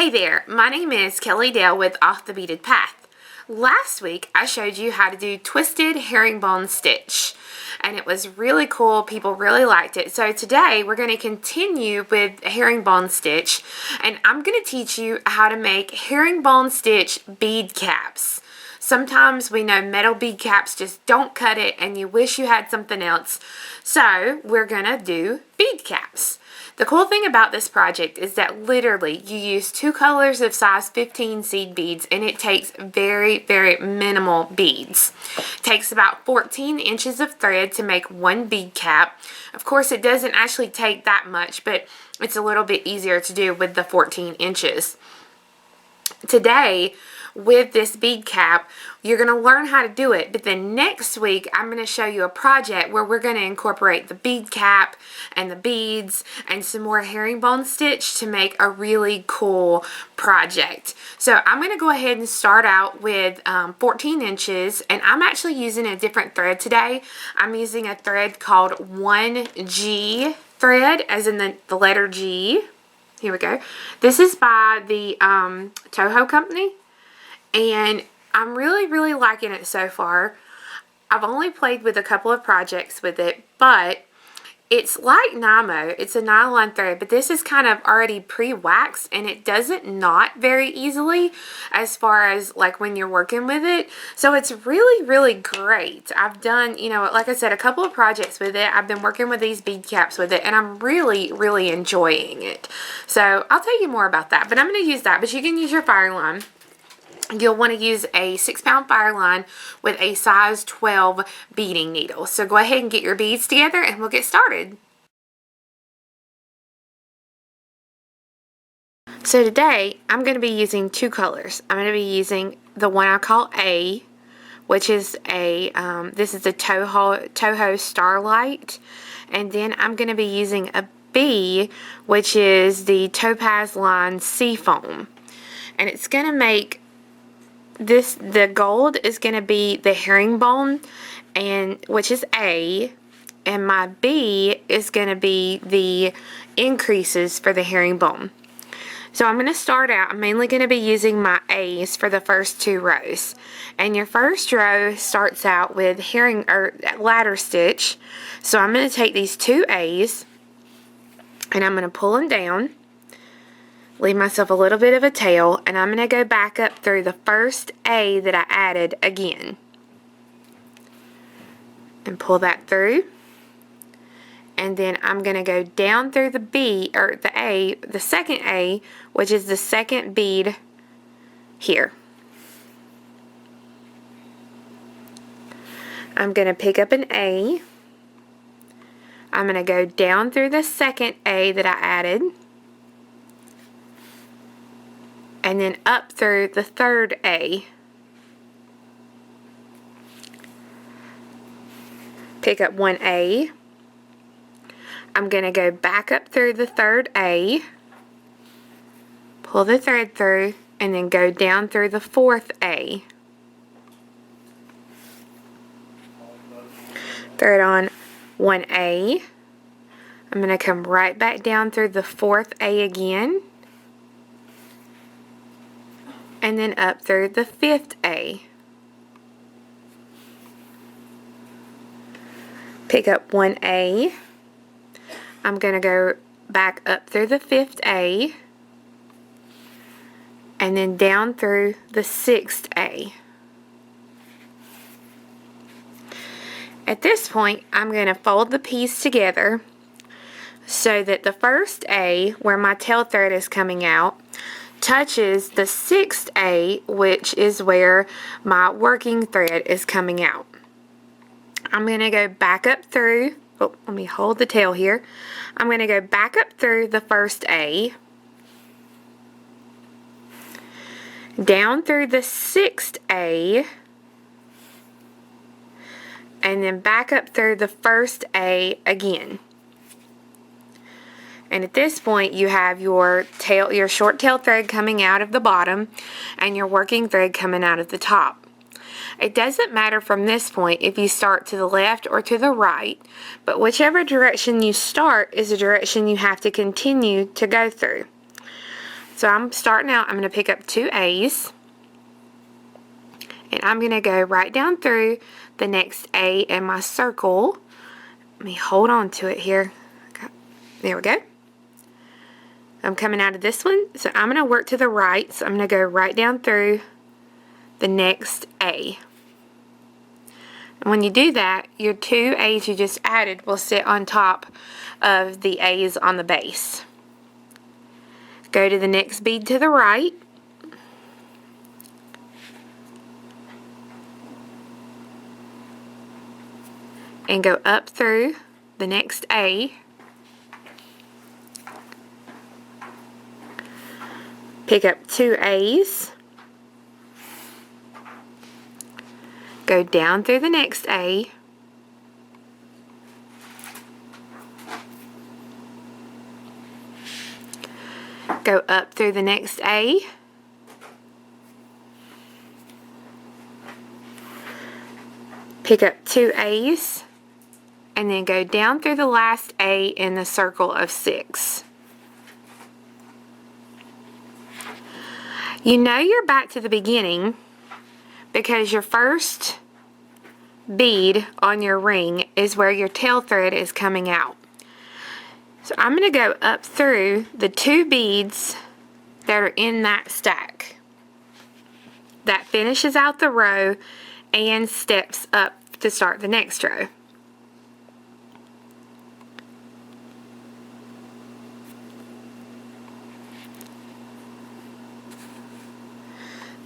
Hey there, my name is Kelly Dale with Off the Beaded Path. Last week I showed you how to do twisted herringbone stitch and it was really cool. People really liked it. So today we're going to continue with herringbone stitch and I'm going to teach you how to make herringbone stitch bead caps. Sometimes we know metal bead caps just don't cut it and you wish you had something else. So we're going to do bead caps. The cool thing about this project is that literally you use 2 colors of size 15 seed beads and it takes very, very minimal beads. It takes about 14 inches of thread to make one bead cap. Of course, it doesn't actually take that much, but it's a little bit easier to do with the 14 inches. Today, with this bead cap, you're going to learn how to do it, but then next week I'm going to show you a project where we're going to incorporate the bead cap and the beads and some more herringbone stitch to make a really cool project. So I'm going to go ahead and start out with 14 inches, and I'm actually using a different thread today. I'm using a thread called 1G thread, as in the letter G. Here we go. This is by the Toho company. And I'm really liking it so far. I've only played with a couple of projects with it, but it's like Nymo. It's a nylon thread, but this is kind of already pre-waxed and it doesn't knot very easily as far as like when you're working with it. So it's really great. I've done, like I said, a couple of projects with it. I've been working with these bead caps with it and I'm really enjoying it. So I'll tell you more about that, but I'm going to use that, but you can use your fire line. You'll want to use a 6-pound fire line with a size 12 beading needle. So go ahead and get your beads together and we'll get started. So today I'm going to be using 2 colors. I'm going to be using the one I call A, which is this is the Toho Starlight, and then I'm going to be using a B, which is the Topaz Line Seafoam, and it's going to make the gold is going to be the herringbone, and which is A, and my B is going to be the increases for the herringbone. So I'm going to start out, I'm mainly going to be using my A's for the first 2 rows. And your first row starts out with ladder stitch. So I'm going to take these 2 A's and I'm going to pull them down. Leave myself a little bit of a tail, and I'm going to go back up through the first A that I added again and pull that through, and then I'm going to go down through the B, or the A, the second A, which is the second bead here. I'm going to pick up an A, I'm going to go down through the second A that I added, and then up through the third A. Pick up 1 A. I'm going to go back up through the third A, pull the thread through, and then go down through the 4th A. Thread on 1 A. I'm going to come right back down through the 4th A again, and then up through the 5th A. Pick up 1 A. I'm going to go back up through the 5th A and then down through the 6th A. At this point, I'm going to fold the piece together so that the first A, where my tail thread is coming out, touches the 6th A, which is where my working thread is coming out. I'm going to go back up through, let me hold the tail here. I'm going to go back up through the first A, down through the 6th A, and then back up through the first A again. And at this point you have your short tail thread coming out of the bottom and your working thread coming out of the top. It doesn't matter from this point if you start to the left or to the right, but whichever direction you start is the direction you have to continue to go through. So I'm starting out, I'm going to pick up 2 A's. And I'm going to go right down through the next A in my circle. Let me hold on to it here. There we go. I'm coming out of this one, so I'm going to work to the right. So I'm going to go right down through the next A. And when you do that, your 2 A's you just added will sit on top of the A's on the base. Go to the next bead to the right. And go up through the next A. Pick up 2 A's. Go down through the next A. Go up through the next A. Pick up 2 A's. And then go down through the last A in the circle of 6. You know you're back to the beginning because your first bead on your ring is where your tail thread is coming out. So I'm going to go up through the 2 beads that are in that stack. That finishes out the row and steps up to start the next row.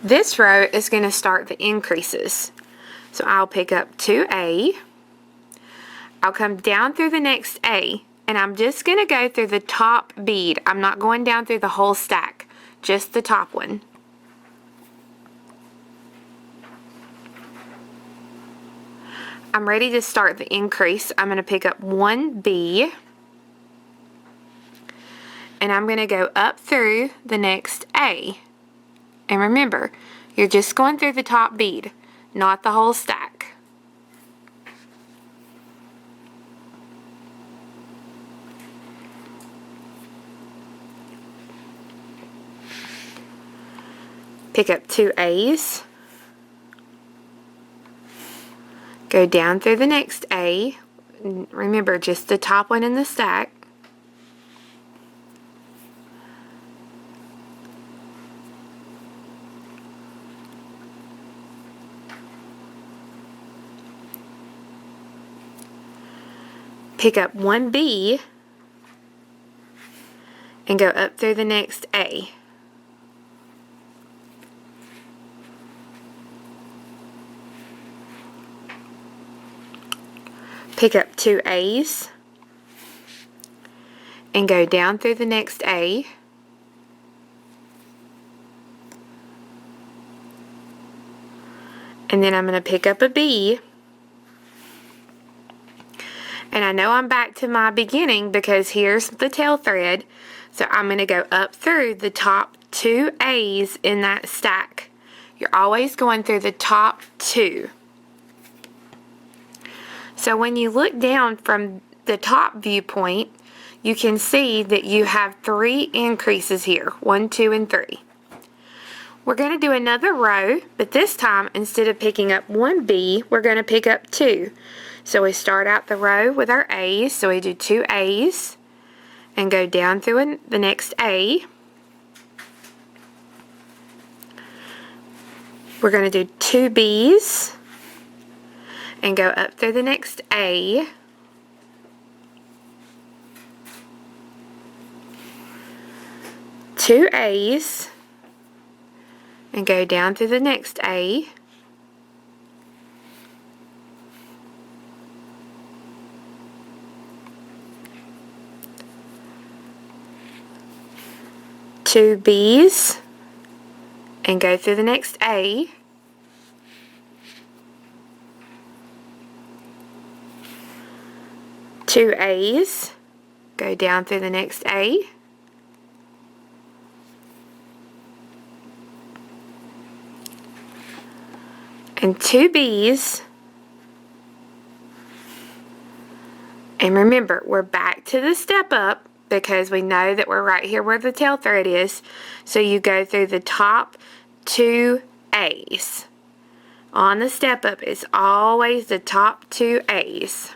This row is going to start the increases. So I'll pick up 2A. I'll come down through the next A, and I'm just going to go through the top bead. I'm not going down through the whole stack, just the top one. I'm ready to start the increase. I'm going to pick up 1B, and I'm going to go up through the next A. And remember, you're just going through the top bead, not the whole stack. Pick up 2 A's. Go down through the next A. Remember, just the top one in the stack. Pick up 1B and go up through the next A. Pick up 2 A's and go down through the next A. And then I'm going to pick up a B. And I know I'm back to my beginning because here's the tail thread. So I'm going to go up through the top 2 A's in that stack. You're always going through the top 2. So when you look down from the top viewpoint, you can see that you have 3 increases here, 1, 2, and 3. We're going to do another row, but this time instead of picking up 1B, we're going to pick up 2. So we start out the row with our A's, so we do 2 A's and go down through the next A. We're going to do 2 B's and go up through the next A. Two A's and go down through the next A. Two B's and go through the next A. Two A's, go down through the next A. And 2 B's. And remember, we're back to the step up because we know that we're right here where the tail thread is. So you go through the top 2 A's. On the step up, it's always the top 2 A's.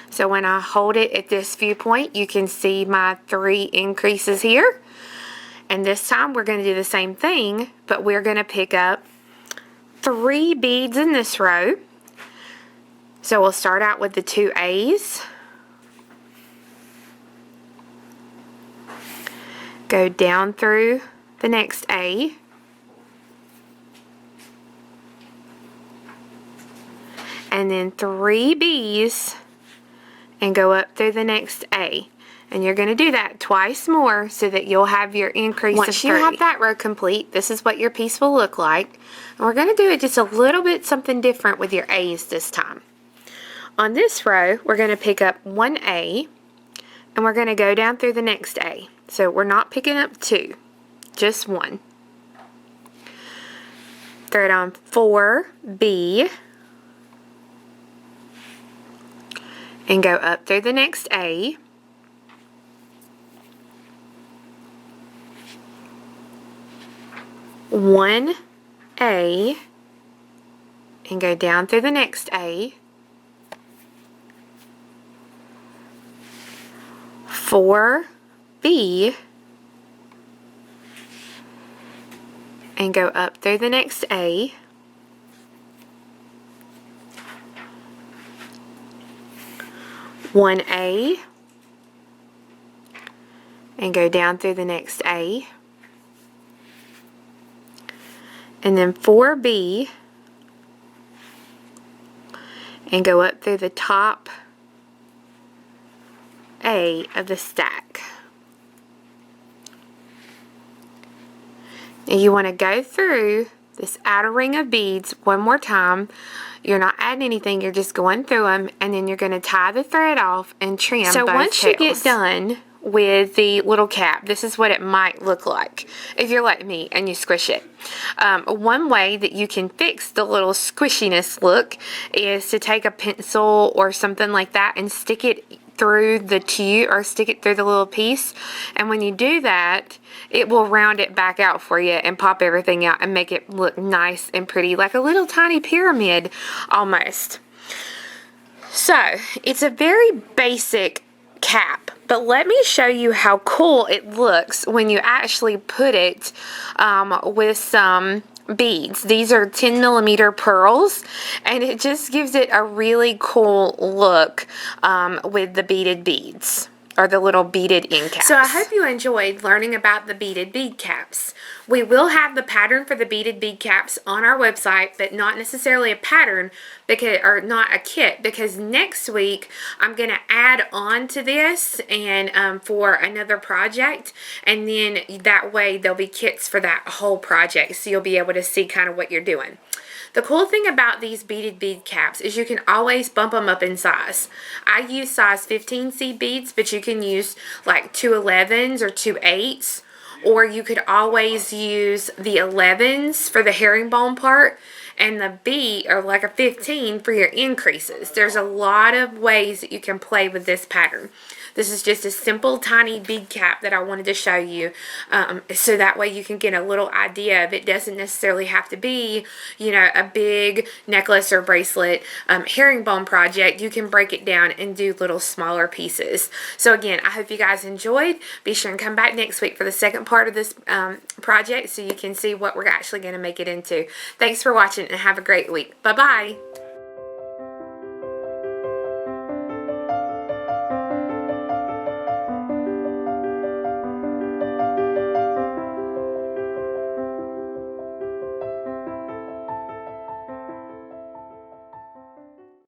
So when I hold it at this viewpoint, you can see my 3 increases here. And this time we're going to do the same thing, but we're going to pick up 3 beads in this row. So we'll start out with the 2 A's. Go down through the next A. And then 3 B's and go up through the next A. And you're going to do that twice more so that you'll have your increase of 3. Once you have that row complete, this is what your piece will look like. And we're going to do it just a little bit something different with your A's this time. On this row, we're going to pick up 1 A and we're going to go down through the next A. So we're not picking up 2, just 1. Thread on 4 B and go up through the next A. One A and go down through the next A. 4 B and go up through the next A. 1 A and go down through the next A. And then 4 B and go up through the top A of the stack. Now you want to go through this outer ring of beads one more time. You're not adding anything, you're just going through them, and then you're going to tie the thread off and trim both tails. So once you get done with the little cap, this is what it might look like if you're like me and you squish it. One way that you can fix the little squishiness look is to take a pencil or something like that and stick it through the tube or stick it through the little piece, and when you do that, it will round it back out for you and pop everything out and make it look nice and pretty, like a little tiny pyramid almost. So it's a very basic cap, but let me show you how cool it looks when you actually put it with some beads. These are 10mm pearls, and it just gives it a really cool look with the beaded beads, or the little beaded end caps. So I hope you enjoyed learning about the beaded bead caps. We will have the pattern for the beaded bead caps on our website, but not necessarily a pattern, because, or not a kit, because next week I'm going to add on to this and for another project, and then that way there'll be kits for that whole project, so you'll be able to see kind of what you're doing. The cool thing about these beaded bead caps is you can always bump them up in size. I use size 15C beads, but you can use like 2 11s or 2 8s, or you could always use the 11s for the herringbone part and the B, or like a 15, for your increases. There's a lot of ways that you can play with this pattern. This is just a simple tiny bead cap that I wanted to show you, so that way you can get a little idea of it. Doesn't necessarily have to be, you know, a big necklace or bracelet herringbone project. You can break it down and do little smaller pieces. So again, I hope you guys enjoyed. Be sure and come back next week for the second part of this project so you can see what we're actually going to make it into. Thanks for watching and have a great week. Bye-bye.